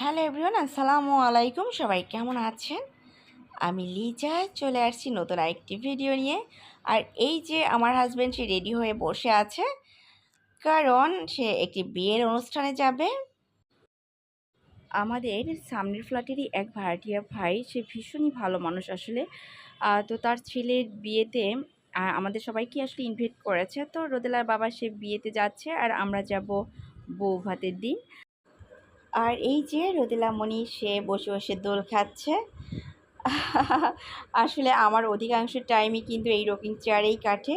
Hello everyone, আসসালামু আলাইকুম। সবাই কেমন আছেন? আমি লিজা চলে আসছি নতুন আরেকটি ভিডিও নিয়ে। আর এই যে আমার হাজব্যান্ড, সে রেডি হয়ে বসে আছে, কারণ সে একটি বিয়ের অনুষ্ঠানে যাবে। আমাদের সামনের ফ্ল্যাটেরই এক ভাড়াটিয়া ভাই, সে ভীষণই ভালো মানুষ আসলে। তো তার ছেলের বিয়েতে আমাদের সবাইকে আসলে ইনভাইট করেছে। তো রোদেলার বাবা সে বিয়েতে যাচ্ছে, আর আমরা যাব বউ ভাতের দিন। আর এই যে রোদেলা মণি, সে বসে বসে দোল খাচ্ছে। আসলে আমার অধিকাংশ টাইমই কিন্তু এই রকিং চেয়ারেই কাটে।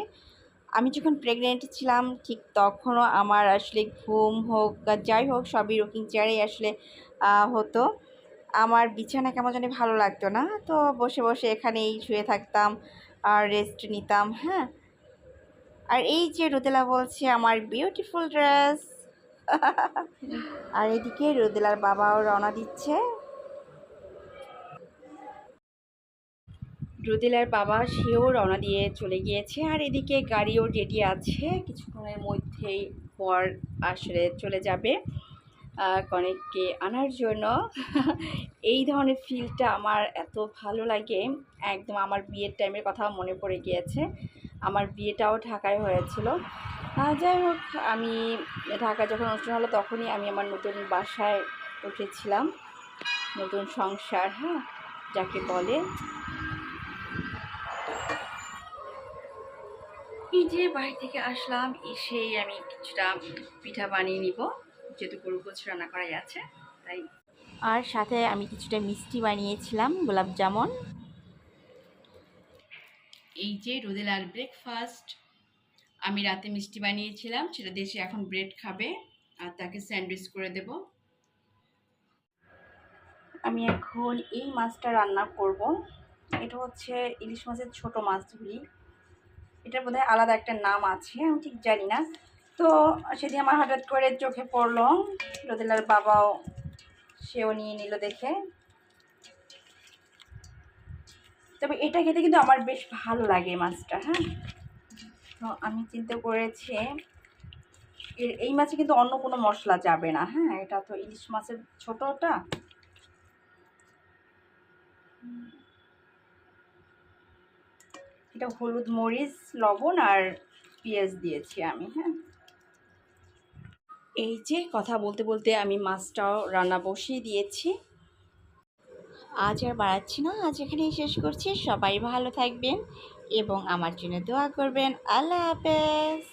আমি যখন প্রেগনেন্ট ছিলাম ঠিক তখনও আমার আসলে ঘুম হোক বা যাই হোক সবই রকিং চেয়ারেই আসলে হতো। আমার বিছানা কেমন জানি ভালো লাগতো না, তো বসে বসে এখানেই শুয়ে থাকতাম আর রেস্ট নিতাম। হ্যাঁ, আর এই যে রোদেলা বলছে আমার বিউটিফুল ড্রেস। আর এদিকে রোদেলার বাবাও রওনা দিচ্ছে। রুদেলার বাবা সেও রওনা দিয়ে চলে গিয়েছে, আর এদিকে গাড়িও রেডি আছে, কিছুক্ষণের মধ্যেই পর আসলে চলে যাবে কনেককে আনার জন্য। এই ধরনের ফিলটা আমার এত ভালো লাগে, একদম আমার বিয়ের টাইমের কথা মনে পড়ে গিয়েছে। আমার বিয়েটাও ঢাকায় হয়েছিল। যাই হোক, আমি ঢাকা যখন অনুষ্ঠান হলো তখনই আমি আমার নতুন বাসায় উঠেছিলাম, নতুন সংসার, হ্যাঁ যাকে বলে। এই যে বাড়ি থেকে আসলাম, এসেই আমি কিছুটা পিঠা বানিয়ে নিব, যেহেতু গরু গোছ রান্না করাই আছে তাই। আর সাথে আমি কিছুটা মিষ্টি বানিয়েছিলাম, গোলাপ জামুন। এই যে রোদেলার ব্রেকফাস্ট, আমি রাতে মিষ্টি বানিয়েছিলাম, সেটা দিয়ে সে এখন ব্রেড খাবে, আর তাকে স্যান্ডউইচ করে দেব। আমি এখন এই মাছটা রান্না করব। এটা হচ্ছে ইলিশ মাছের ছোট মাছগুলি, এটার বোধহয় আলাদা একটা নাম আছে, আমি ঠিক জানি না। তো সেদিন আমার হঠাৎ করে চোখে পড়লো, রোদেলার বাবাও সেও নিয়ে নিল দেখে। তবে এটা খেতে কিন্তু আমার বেশ ভালো লাগে মাছটা। হ্যাঁ, তো আমি চিন্তা করেছি এই মাছে কিন্তু অন্য কোনো মশলা যাবে না। হ্যাঁ, এটা তো ইলিশ মাছের ছোটটা। এটা হলুদ, মরিচ, লবণ আর পেঁয়াজ দিয়েছি আমি। হ্যাঁ, এই যে কথা বলতে বলতে আমি মাছটাও রান্না বসিয়ে দিয়েছি। আজ আর বাড়াচ্ছি না, আজ এখানেই শেষ করছি। সবাই ভালো থাকবেন এবং আমার জন্য দোয়া করবেন। আল্লাহ হাফেজ।